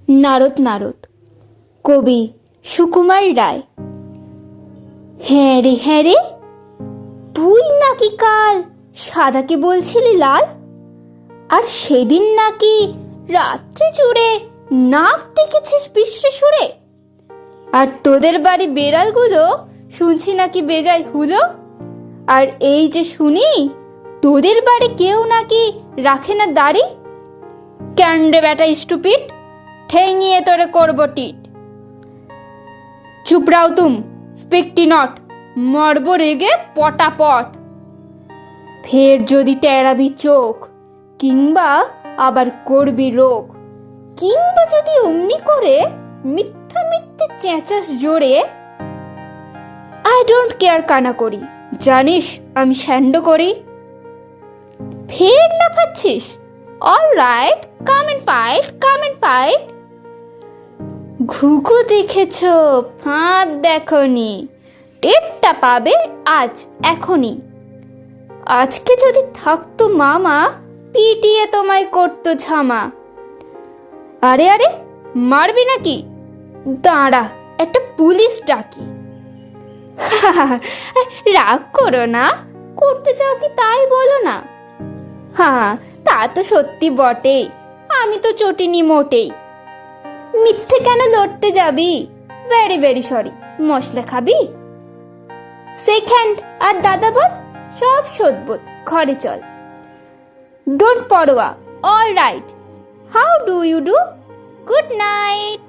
নারদ নারদ। কবি সুকুমার রায়। হ্যাঁ রে, তুই নাকি কাল সাদাকে বলছিলি লাল, আর সেদিন নাকি রাত্রি জুড়ে নাক ডেকেছিস বিশ্বে সুরে, আর তোদের বাড়ি বেড়ালগুলো শুনছি নাকি বেজায় হুলো। আর এই যে শুনি তোদের বাড়ি কেউ নাকি রাখে না দাড়ি। ক্যান্ডে ব্যাটা স্টুপিড, ঠেঙিয়ে তোরে করবো টিট। চুপ রাও তুম, স্পিকটি নট, মরব রেগে পটাপট। ফের যদি টেরাবি চোখ, কিংবা আবার করবি রোগ, কিংবা যদি অমনি করে মিথ্যা মিথ্যে চেঁচাস জোরে, আই ডোন্ট কেয়ার কানা করি, জানিস আমি স্যান্ডো করি। ফের লাফাচ্ছিস? All right, come and fight, come and fight. ঘুঘু দেখেছ, ফাঁদ দেখনি, টেরটা পাবে আজ এখনই। আজকে যদি থাকতো মামা, পিটিয়ে তোমায় করতো ঝামা। আরে আরে, মারবি নাকি? দাঁড়া, একটা পুলিশ ডাকি। রাগ করো না, করতে চাও কি তাই বলো না। হ্যাঁ, তা তো সত্যি বটেই, আমি তো চটিনি মোটেই। মিথ্যে কেন লড়তে যাবি? ভেরি ভেরি সরি, মশলা খাবি? সেকেন্ড আর দাদা বল, সব শোধবোধ, ঘরে চল। ডোন্ট পরোয়া, all right, how do you do? Good night.